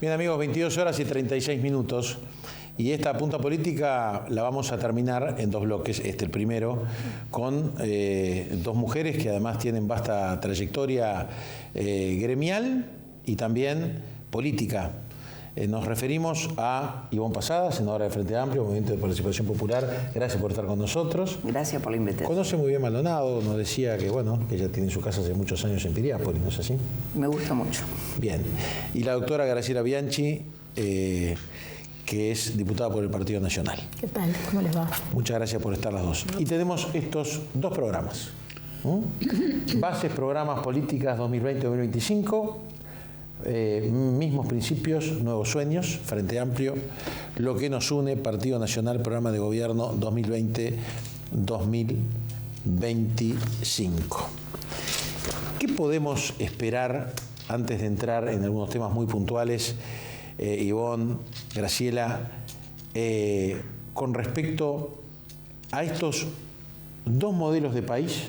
Bien amigos, 22 horas y 36 minutos y esta punta política la vamos a terminar en dos bloques. El primero con dos mujeres que además tienen vasta trayectoria gremial y también política. Nos referimos a Ivonne Pasada, senadora del Frente Amplio, Movimiento de Participación Popular. Gracias por estar con nosotros. Gracias por la invitación. Conoce muy bien Maldonado, nos decía que que ella tiene su casa hace muchos años en Piriápolis, ¿no es así? Me gusta mucho. Bien. Y la doctora Graciela Bianchi, que es diputada por el Partido Nacional. ¿Qué tal? ¿Cómo les va? Muchas gracias por estar las dos. Y tenemos estos dos programas. Bases, programas, políticas 2020-2025. Mismos principios, nuevos sueños, Frente Amplio, lo que nos une, Partido Nacional, programa de gobierno 2020-2025. ¿Qué podemos esperar antes de entrar en algunos temas muy puntuales, Ivonne, Graciela, con respecto a estos dos modelos de país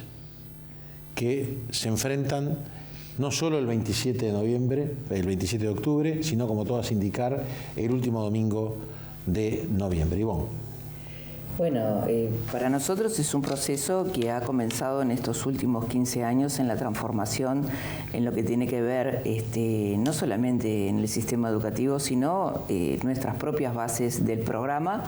que se enfrentan no solo el 27 de noviembre, el 27 de octubre, sino, como todas indicar, el último domingo de noviembre? Ivonne. Bueno, para nosotros es un proceso que ha comenzado en estos últimos 15 años en la transformación en lo que tiene que ver no solamente en el sistema educativo, sino nuestras propias bases del programa,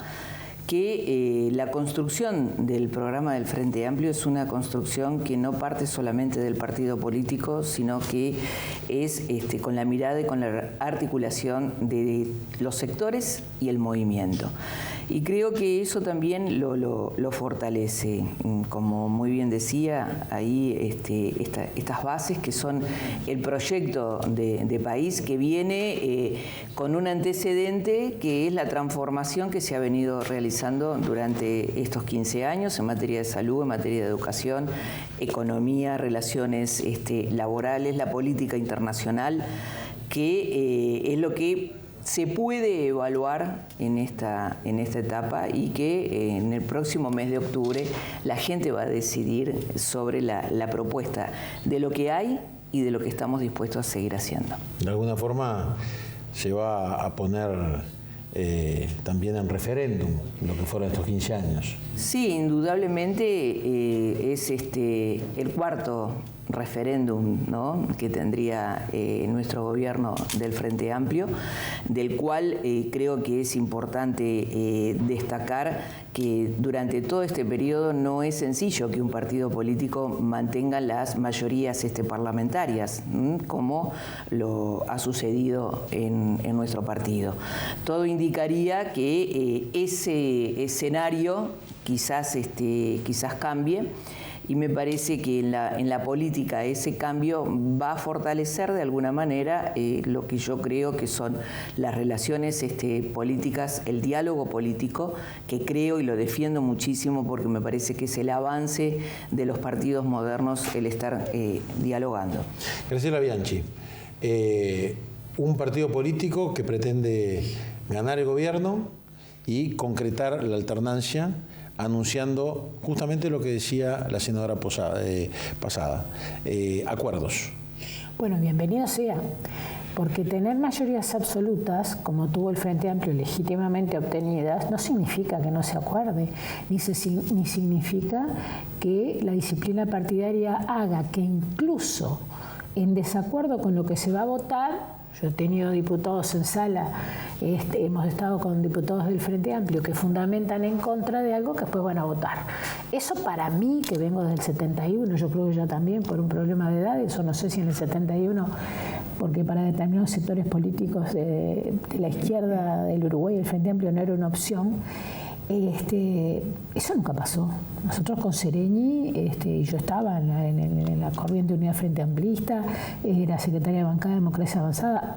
que la construcción del programa del Frente Amplio es una construcción que no parte solamente del partido político, sino que es con la mirada y con la articulación de los sectores y el movimiento. Y creo que eso también lo fortalece. Como muy bien decía, ahí estas bases que son el proyecto de país que viene con un antecedente que es la transformación que se ha venido realizando durante estos 15 años en materia de salud, en materia de educación, economía, relaciones laborales, la política internacional, que es lo que se puede evaluar en esta etapa y que en el próximo mes de octubre la gente va a decidir sobre la propuesta de lo que hay y de lo que estamos dispuestos a seguir haciendo. De alguna forma se va a poner también en referéndum lo que fueron estos 15 años. Sí, indudablemente es el cuarto referéndum, ¿no?, que tendría nuestro gobierno del Frente Amplio, del cual creo que es importante destacar que durante todo este periodo no es sencillo que un partido político mantenga las mayorías parlamentarias, como lo ha sucedido en nuestro partido. Todo indicaría que ese escenario quizás cambie. Y me parece que en la política ese cambio va a fortalecer de alguna manera lo que yo creo que son las relaciones políticas, el diálogo político, que creo y lo defiendo muchísimo porque me parece que es el avance de los partidos modernos el estar dialogando. Graciela Bianchi, un partido político que pretende ganar el gobierno y concretar la alternancia, anunciando justamente lo que decía la senadora Pasada, acuerdos. Bueno, bienvenido sea, porque tener mayorías absolutas, como tuvo el Frente Amplio legítimamente obtenidas, no significa que no se acuerde, ni significa que la disciplina partidaria haga que incluso en desacuerdo con lo que se va a votar. Yo he tenido diputados en sala, hemos estado con diputados del Frente Amplio que fundamentan en contra de algo que después van a votar. Eso para mí, que vengo del 71, yo creo que yo también por un problema de edad, eso no sé si en el 71, porque para determinados sectores políticos de la izquierda del Uruguay el Frente Amplio no era una opción. Eso nunca pasó. Nosotros con Sereñi, yo estaba en la corriente Unidad Frente Amplista, era secretaria de bancada de Democracia Avanzada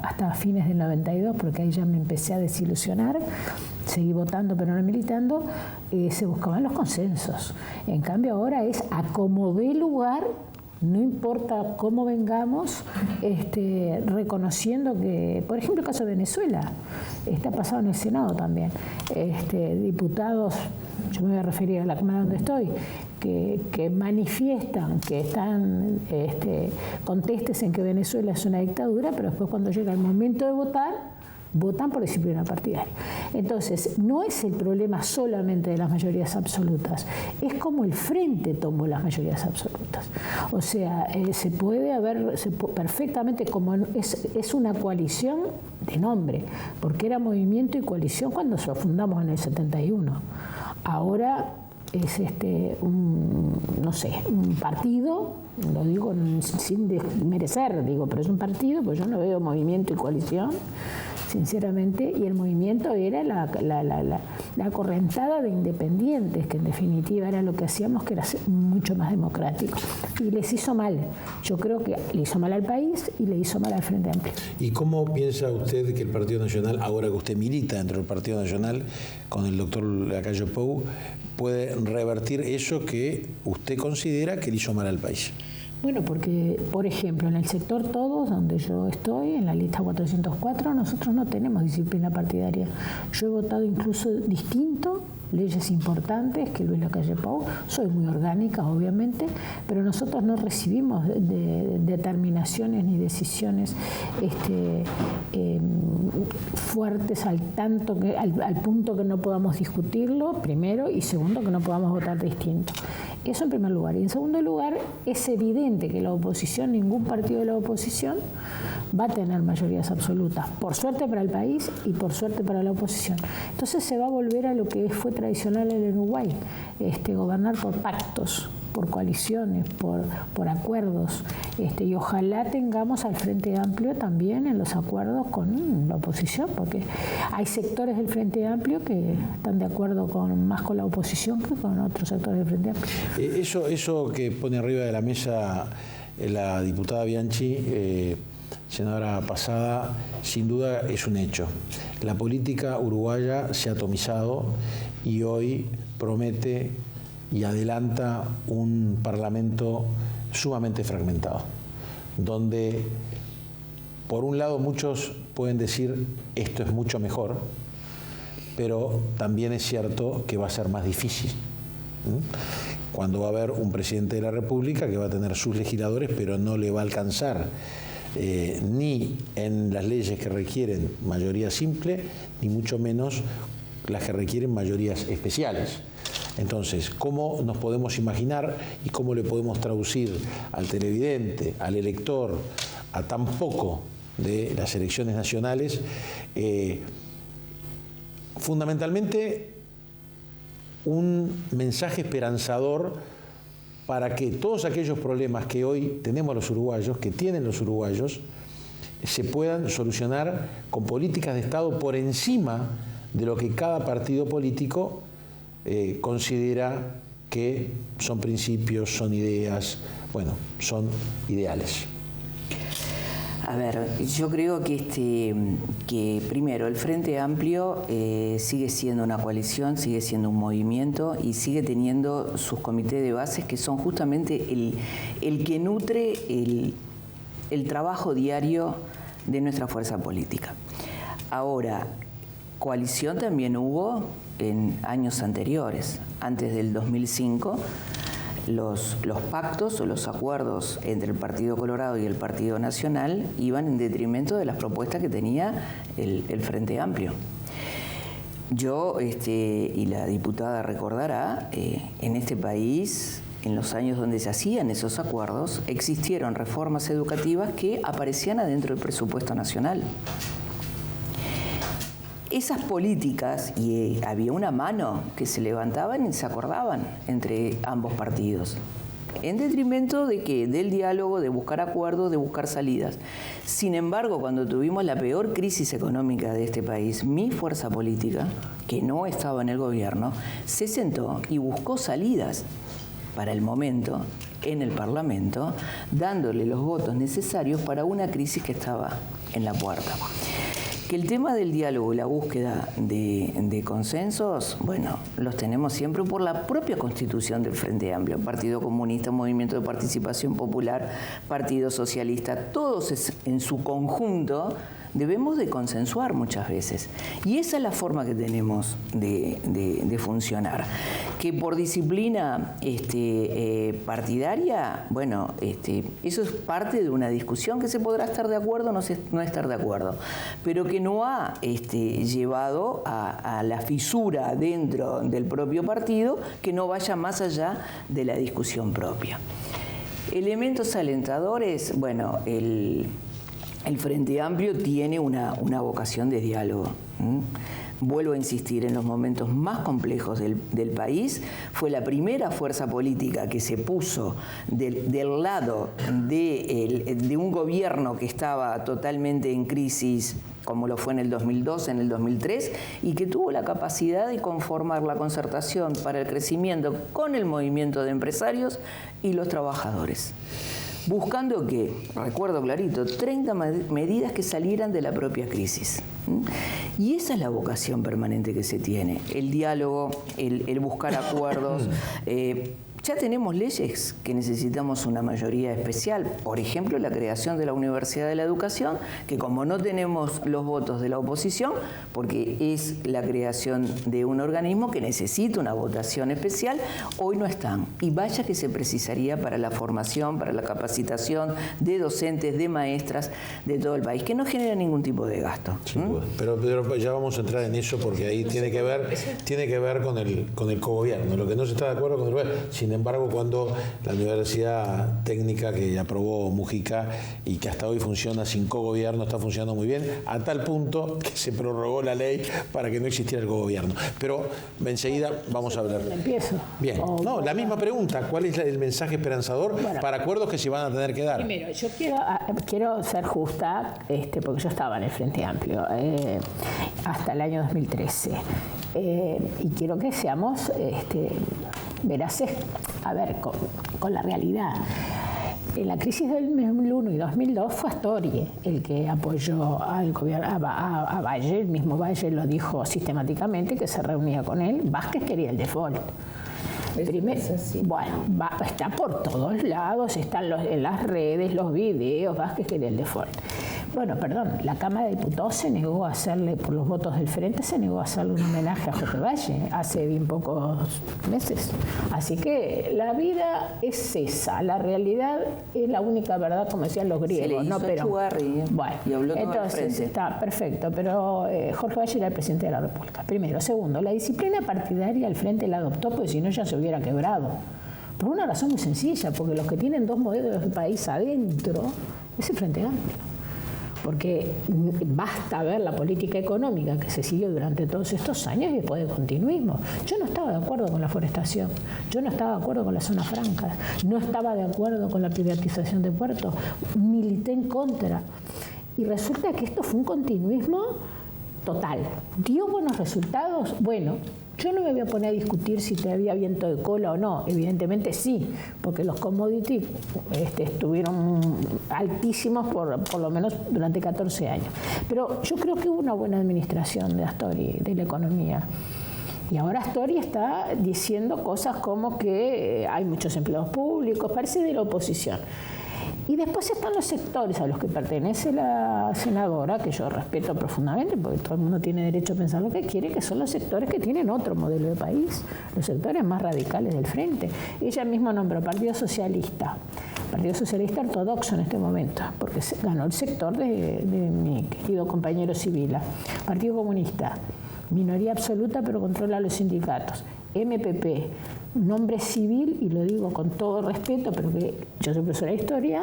hasta fines del 92, porque ahí ya me empecé a desilusionar, seguí votando pero no militando, se buscaban los consensos. En cambio ahora es acomodé lugar No importa cómo vengamos, reconociendo que, por ejemplo, el caso de Venezuela, está pasado en el Senado también. Diputados, yo me voy a referir a la Cámara donde estoy, que manifiestan que están contestes en que Venezuela es una dictadura, pero después cuando llega el momento de votar, votan por disciplina partidaria. Entonces, no es el problema solamente de las mayorías absolutas, es como el frente tomó las mayorías absolutas. O sea, se puede perfectamente, como es una coalición de nombre, porque era movimiento y coalición cuando se fundamos en el 71. Ahora es un partido, lo digo sin desmerecer, pero es un partido, pues yo no veo movimiento y coalición, sinceramente, y el movimiento era la correntada de independientes, que en definitiva era lo que hacíamos, que era mucho más democrático. Y les hizo mal. Yo creo que le hizo mal al país y le hizo mal al Frente Amplio. ¿Y cómo piensa usted que el Partido Nacional, ahora que usted milita dentro del Partido Nacional, con el doctor Lacalle Pou, puede revertir eso que usted considera que le hizo mal al país? Bueno, porque, por ejemplo, en el sector Todos, donde yo estoy, en la lista 404, nosotros no tenemos disciplina partidaria. Yo he votado incluso distinto, leyes importantes que Luis Lacalle Pou. Soy muy orgánica, obviamente, pero nosotros no recibimos determinaciones ni decisiones fuertes al punto que no podamos discutirlo, primero, y segundo, que no podamos votar distinto. Eso en primer lugar. Y en segundo lugar, es evidente que la oposición, ningún partido de la oposición, va a tener mayorías absolutas, por suerte para el país y por suerte para la oposición. Entonces se va a volver a lo que fue tradicional en el Uruguay, gobernar por pactos, por coaliciones, por acuerdos, y ojalá tengamos al Frente Amplio también en los acuerdos con la oposición, porque hay sectores del Frente Amplio que están de acuerdo más con la oposición que con otros sectores del Frente Amplio. Eso que pone arriba de la mesa la diputada Bianchi, senadora Pasada, sin duda es un hecho. La política uruguaya se ha atomizado y hoy promete y adelanta un parlamento sumamente fragmentado, donde por un lado muchos pueden decir esto es mucho mejor, pero también es cierto que va a ser más difícil. Cuando va a haber un presidente de la República que va a tener sus legisladores, pero no le va a alcanzar ni en las leyes que requieren mayoría simple, ni mucho menos las que requieren mayorías especiales. Entonces, ¿cómo nos podemos imaginar y cómo le podemos traducir al televidente, al elector, a tan poco de las elecciones nacionales, fundamentalmente un mensaje esperanzador para que todos aquellos problemas que hoy tenemos los uruguayos, que tienen los uruguayos, se puedan solucionar con políticas de Estado por encima de lo que cada partido político considera que son principios, son ideas, son ideales? A ver, yo creo que primero el Frente Amplio sigue siendo una coalición, sigue siendo un movimiento y sigue teniendo sus comités de bases que son justamente el que nutre el trabajo diario de nuestra fuerza política. Ahora, coalición también hubo en años anteriores, antes del 2005. Los pactos o los acuerdos entre el Partido Colorado y el Partido Nacional iban en detrimento de las propuestas que tenía el Frente Amplio. Yo, y la diputada recordará, en este país, en los años donde se hacían esos acuerdos, existieron reformas educativas que aparecían adentro del presupuesto nacional. Esas políticas, y había una mano que se levantaban y se acordaban entre ambos partidos, en detrimento de que del diálogo, de buscar acuerdos, de buscar salidas. Sin embargo, cuando tuvimos la peor crisis económica de este país, mi fuerza política, que no estaba en el gobierno, se sentó y buscó salidas para el momento en el Parlamento, dándole los votos necesarios para una crisis que estaba en la puerta. Que el tema del diálogo y la búsqueda de consensos, bueno, los tenemos siempre por la propia constitución del Frente Amplio, Partido Comunista, Movimiento de Participación Popular, Partido Socialista, todos en su conjunto debemos de consensuar muchas veces. Y esa es la forma que tenemos de funcionar. Que por disciplina partidaria, bueno, eso es parte de una discusión que se podrá estar de acuerdo o no estar de acuerdo, pero que no ha llevado a la fisura dentro del propio partido que no vaya más allá de la discusión propia. Elementos alentadores, bueno, el Frente Amplio tiene una vocación de diálogo. Vuelvo a insistir, en los momentos más complejos del país, fue la primera fuerza política que se puso del lado de un gobierno que estaba totalmente en crisis, como lo fue en el 2002, en el 2003, y que tuvo la capacidad de conformar la concertación para el crecimiento con el movimiento de empresarios y los trabajadores. Buscando que, recuerdo clarito, 30 medidas que salieran de la propia crisis. Y esa es la vocación permanente que se tiene, el diálogo, el buscar acuerdos. Ya tenemos leyes que necesitamos una mayoría especial, por ejemplo, la creación de la Universidad de la Educación, que como no tenemos los votos de la oposición, porque es la creación de un organismo que necesita una votación especial, hoy no están. Y vaya que se precisaría para la formación, para la capacitación de docentes, de maestras de todo el país, que no genera ningún tipo de gasto. Pero ya vamos a entrar en eso porque ahí tiene que ver con el cogobierno, lo que no se está de acuerdo con el gobierno. Sin embargo, cuando la Universidad Técnica que aprobó Mujica y que hasta hoy funciona sin cogobierno, está funcionando muy bien, a tal punto que se prorrogó la ley para que no existiera el cogobierno. Pero enseguida vamos a hablar. Empiezo. Bien. No, la misma pregunta. ¿Cuál es el mensaje esperanzador para acuerdos que se van a tener que dar? Primero, yo quiero ser justa, porque yo estaba en el Frente Amplio hasta el año 2013. Y quiero que seamos veraces, a ver, con la realidad. En la crisis del 2001 y 2002 fue Astori el que apoyó al gobierno, a Valle, el mismo Valle lo dijo sistemáticamente, que se reunía con él. Vázquez quería el default. Bueno, está por todos lados, están en las redes, los videos, Vázquez quería el default. Bueno, perdón, la Cámara de Diputados se negó a hacerle, por los votos del Frente, se negó a hacerle un homenaje a Jorge Valle hace bien pocos meses. Así que la vida es esa, la realidad es la única verdad, como decían los griegos. Se le hizo Echevarri, bueno, y habló todo entonces está perfecto, pero Jorge Valle era el presidente de la República. Primero. Segundo, la disciplina partidaria el Frente la adoptó, porque si no ya se hubiera quebrado. Por una razón muy sencilla, porque los que tienen dos modelos de país adentro es el Frente Amplio. Porque basta ver la política económica que se siguió durante todos estos años y después del continuismo. Yo no estaba de acuerdo con la forestación, yo no estaba de acuerdo con las zonas francas, no estaba de acuerdo con la privatización de puertos, milité en contra. Y resulta que esto fue un continuismo total. ¿Dio buenos resultados? Bueno, yo no me voy a poner a discutir si te había viento de cola o no. Evidentemente sí, porque los commodities estuvieron altísimos por lo menos durante 14 años. Pero yo creo que hubo una buena administración de Astori, de la economía. Y ahora Astori está diciendo cosas como que hay muchos empleados públicos, parece de la oposición. Y después están los sectores a los que pertenece la senadora, que yo respeto profundamente, porque todo el mundo tiene derecho a pensar lo que quiere, que son los sectores que tienen otro modelo de país, los sectores más radicales del Frente. Ella misma nombró Partido Socialista ortodoxo en este momento, porque ganó el sector de mi querido compañero Sibila. Partido Comunista, minoría absoluta, pero controla los sindicatos. MPP, nombre civil, y lo digo con todo respeto, pero que yo soy profesora de historia,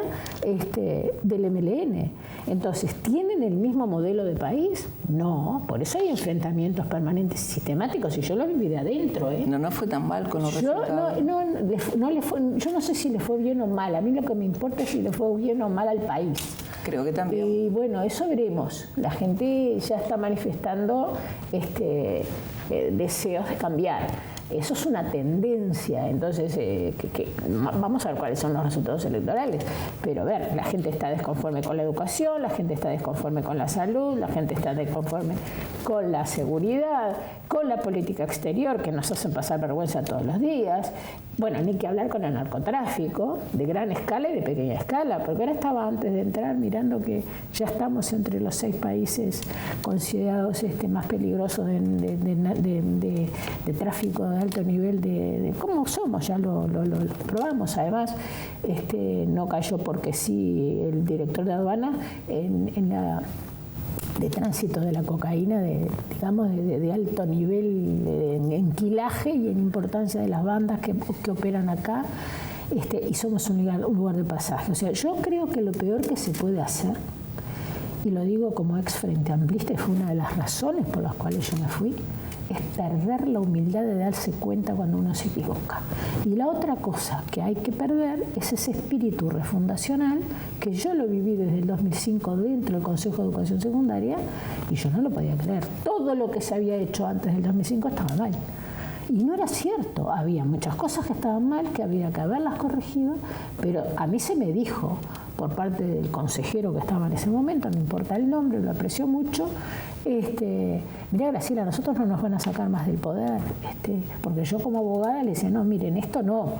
del MLN. Entonces, ¿tienen el mismo modelo de país? No, por eso hay enfrentamientos permanentes y sistemáticos, y yo lo viví de adentro. No fue tan mal con los resultados. Yo no sé si le fue bien o mal, a mí lo que me importa es si le fue bien o mal al país. Creo que también. Y bueno, eso veremos. La gente ya está manifestando deseos de cambiar. Eso es una tendencia, entonces vamos a ver cuáles son los resultados electorales. Pero a ver, la gente está desconforme con la educación, la gente está desconforme con la salud, la gente está desconforme con la seguridad, con la política exterior, que nos hacen pasar vergüenza todos los días. Bueno, ni que hablar con el narcotráfico, de gran escala y de pequeña escala, porque ahora estaba antes de entrar mirando que ya estamos entre los 6 países considerados más peligrosos de tráfico de alto nivel de cómo somos, ya lo probamos. Además, no cayó porque sí el director de aduana en la de tránsito de la cocaína, de alto nivel en quilaje y en importancia de las bandas que operan acá, y somos un lugar de pasaje. O sea, yo creo que lo peor que se puede hacer, y lo digo como ex frente amplista, y fue una de las razones por las cuales yo me fui, es perder la humildad de darse cuenta cuando uno se equivoca. Y la otra cosa que hay que perder es ese espíritu refundacional, que yo lo viví desde el 2005 dentro del Consejo de Educación Secundaria, y yo no lo podía creer. Todo lo que se había hecho antes del 2005 estaba mal. Y no era cierto, había muchas cosas que estaban mal, que había que haberlas corregido, pero a mí se me dijo por parte del consejero que estaba en ese momento, no importa el nombre, lo aprecio mucho, mirá, Graciela, nosotros no nos van a sacar más del poder, porque yo como abogada le decía, no, miren, esto no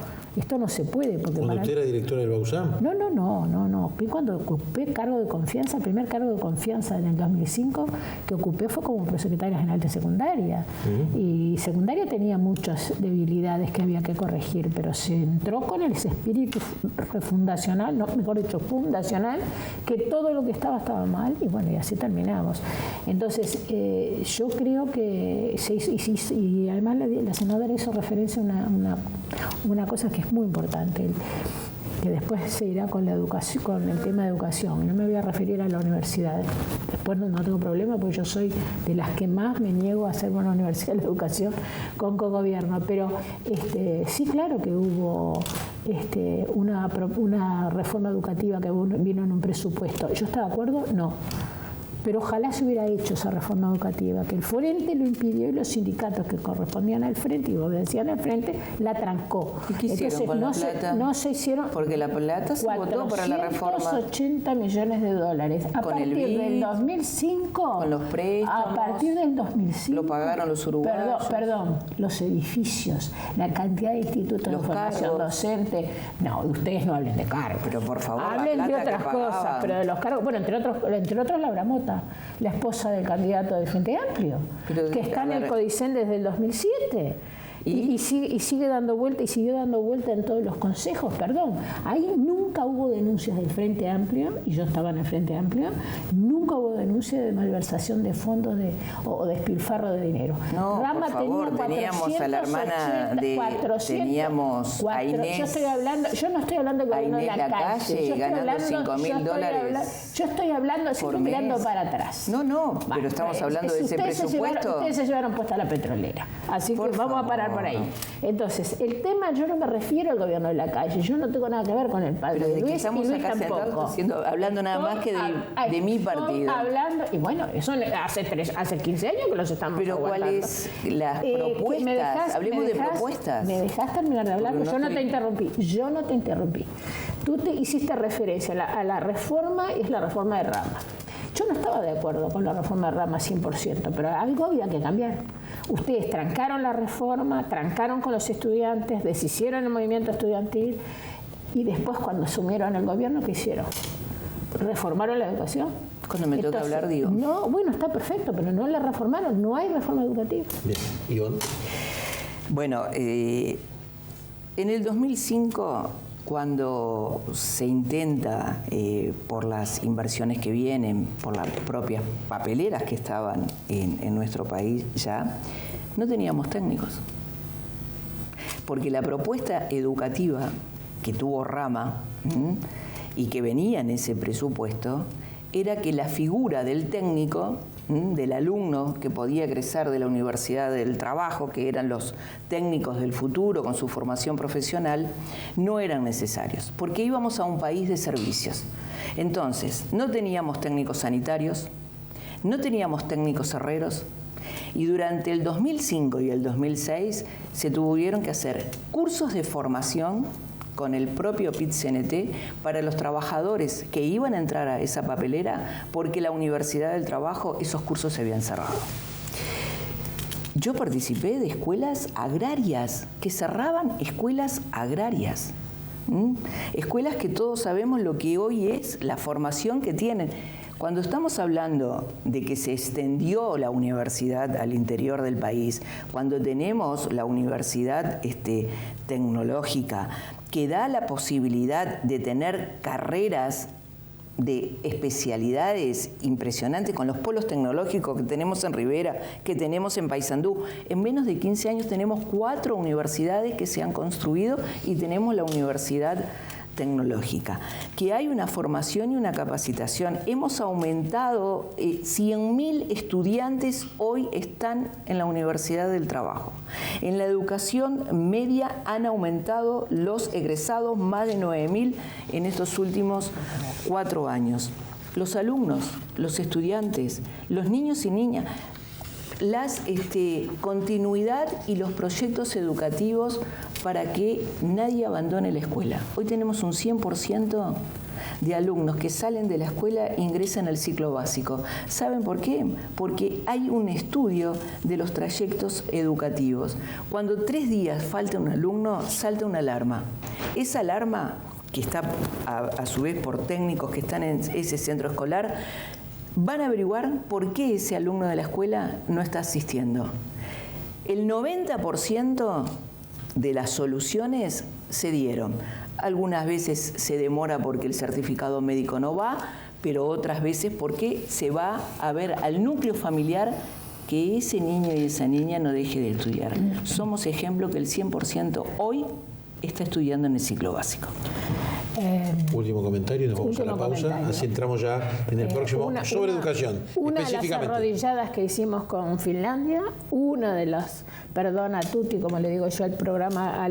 se puede. Porque ¿Cuando usted era directora del Bausam? No. Cuando ocupé cargo de confianza, el primer cargo de confianza en el 2005 que ocupé fue como prosecretaria general de secundaria. Y secundaria tenía muchas debilidades que había que corregir, pero se entró con ese espíritu refundacional, no, mejor dicho, fundacional, que todo lo que estaba mal, y bueno, y así terminamos. Entonces, yo creo que y además la senadora hizo referencia a una cosa que es muy importante, que después se irá con la educación, con el tema de educación. No me voy a referir a la universidad. Después no tengo problema, porque yo soy de las que más me niego a hacer una universidad de educación con cogobierno. Pero sí, claro que hubo una reforma educativa que vino en un presupuesto. ¿Yo estaba de acuerdo? No. Pero ojalá se hubiera hecho esa reforma educativa, que el Frente lo impidió y los sindicatos que correspondían al Frente y obedecían al Frente la trancó. ¿Y qué hicieron con la plata? No se hicieron. Porque la plata se votó para la reforma. 480 millones de dólares. A partir del 2005. Con los préstamos. A partir del 2005. Lo pagaron los uruguayos. Perdón, los edificios, la cantidad de institutos de formación docente. No, ustedes no hablen de cargos. Pero por favor, hablen de otras cosas, pero de los cargos. Bueno, entre otros Laura Mota, la esposa del candidato del Frente Amplio, que está en el Codicen desde el 2007 y sigue dando vuelta y siguió dando vuelta en todos los consejos. Perdón, ahí nunca hubo denuncias del Frente Amplio, y yo estaba en el Frente Amplio, nunca hubo denuncia de malversación de fondos o despilfarro de dinero. No, Rama por favor, teníamos a la hermana teníamos a Inés. Yo no estoy hablando del gobierno de la calle, ganando $5.000. Yo estoy hablando, siempre mirando para atrás. No, pero estamos hablando de ese presupuesto. Ustedes se llevaron puesta la petrolera, así que vamos a parar por ahí. Entonces, el tema, yo no me refiero al gobierno de la calle, yo no tengo nada que ver con el padre de Luis, y Luis tampoco. Hablando nada más que de mi partido. Hablando, y bueno, eso hace 15 años que los estamos Pero aguantando. ¿cuáles las propuestas? Hablemos de propuestas. ¿Me dejás terminar de hablar? Porque yo no te interrumpí. Tú te hiciste referencia a la reforma, y es la reforma de Rama. Yo no estaba de acuerdo con la reforma de Rama 100%, pero algo había que cambiar. Ustedes trancaron la reforma, trancaron con los estudiantes, deshicieron el movimiento estudiantil, y después cuando asumieron el gobierno, ¿qué hicieron? ¿Reformaron la educación? Cuando me toca hablar, digo. No, bueno, está perfecto, pero no la reformaron, no hay reforma educativa. Bien, Ivonne. Bueno, en el 2005, cuando se intenta, por las inversiones que vienen, por las propias papeleras que estaban en nuestro país ya, no teníamos técnicos. Porque la propuesta educativa que tuvo Rama y que venía en ese presupuesto era que la figura del técnico, del alumno que podía egresar de la Universidad del Trabajo, que eran los técnicos del futuro con su formación profesional, no eran necesarios, porque íbamos a un país de servicios. Entonces, no teníamos técnicos sanitarios, no teníamos técnicos herreros, y durante el 2005 y el 2006 se tuvieron que hacer cursos de formación con el propio PIT-CNT para los trabajadores que iban a entrar a esa papelera, porque la Universidad del Trabajo, esos cursos se habían cerrado. Yo participé de escuelas agrarias, que cerraban escuelas agrarias. Escuelas que todos sabemos lo que hoy es la formación que tienen. Cuando estamos hablando de que se extendió la universidad al interior del país, cuando tenemos la universidad tecnológica, que da la posibilidad de tener carreras de especialidades impresionantes con los polos tecnológicos que tenemos en Rivera, que tenemos en Paysandú. En menos de 15 años tenemos 4 universidades que se han construido y tenemos la universidad tecnológica, que hay una formación y una capacitación. Hemos aumentado 100.000 estudiantes hoy están en la Universidad del Trabajo. En la educación media han aumentado los egresados más de 9.000 en estos últimos 4 años. Los alumnos, los estudiantes, los niños y niñas, las continuidad y los proyectos educativos para que nadie abandone la escuela. Hoy tenemos un 100% de alumnos que salen de la escuela e ingresan al ciclo básico. ¿Saben por qué? Porque hay un estudio de los trayectos educativos. Cuando 3 días falta un alumno, salta una alarma. Esa alarma, que está a su vez por técnicos que están en ese centro escolar, van a averiguar por qué ese alumno de la escuela no está asistiendo. El 90% de las soluciones se dieron. Algunas veces se demora porque el certificado médico no va, pero otras veces porque se va a ver al núcleo familiar que ese niño y esa niña no deje de estudiar. Somos ejemplo que el 100% hoy está estudiando en el ciclo básico. Último comentario y nos vamos a la pausa. Así entramos ya en el próximo sobre educación. Una de las arrodilladas que hicimos con Finlandia, una de las, perdona Tuti, como le digo yo al programa,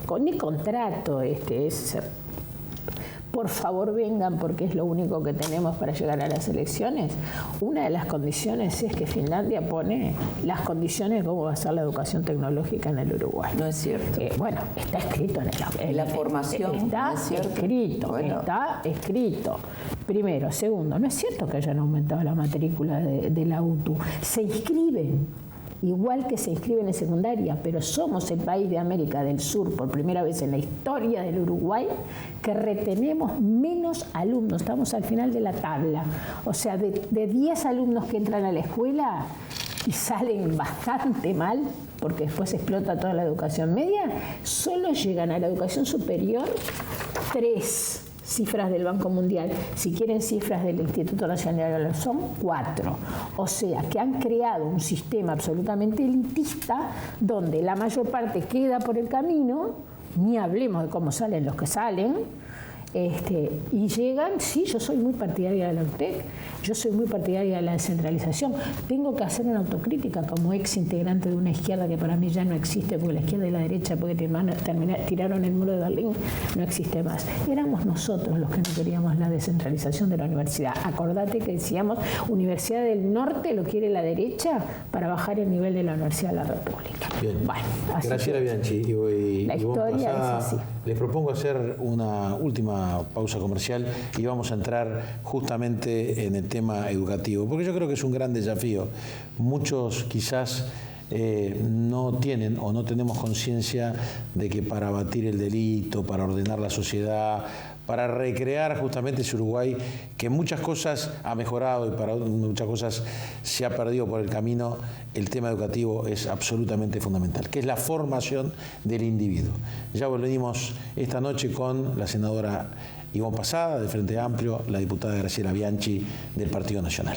con mi contrato, es por favor vengan porque es lo único que tenemos para llegar a las elecciones. Una de las condiciones es que Finlandia pone las condiciones de cómo va a ser la educación tecnológica en el Uruguay. No es cierto. Bueno, está escrito en la formación. Está escrito, bueno. Está escrito. Primero. Segundo, no es cierto que hayan aumentado la matrícula de la UTU. Se inscriben. Igual que se inscriben en secundaria, pero somos el país de América del Sur, por primera vez en la historia del Uruguay, que retenemos menos alumnos. Estamos al final de la tabla. O sea, de 10 alumnos que entran a la escuela y salen bastante mal, porque después explota toda la educación media, solo llegan a la educación superior 3. Cifras del Banco Mundial. Si quieren cifras del Instituto Nacional, son 4. O sea, que han creado un sistema absolutamente elitista donde la mayor parte queda por el camino, ni hablemos de cómo salen los que salen, y llegan. Sí, yo soy muy partidaria de la UTEC, yo soy muy partidaria de la descentralización. Tengo que hacer una autocrítica como ex integrante de una izquierda que para mí ya no existe, porque la izquierda y la derecha, porque tiraron el muro de Berlín, no existe más. Éramos nosotros los que no queríamos la descentralización de la universidad. Acordate que decíamos, Universidad del Norte lo quiere la derecha para bajar el nivel de la Universidad de la República. Bien. Bueno, Graciela Bianchi. La historia es así. Les propongo hacer una última pausa comercial y vamos a entrar justamente en el tema educativo, porque yo creo que es un gran desafío. Muchos quizás no tienen o no tenemos conciencia de que para abatir el delito, para ordenar la sociedad, para recrear justamente ese Uruguay que en muchas cosas ha mejorado y para muchas cosas se ha perdido por el camino, el tema educativo es absolutamente fundamental, que es la formación del individuo. Ya volvimos esta noche con la senadora Ivonne Posada, del Frente Amplio, la diputada Graciela Bianchi, del Partido Nacional.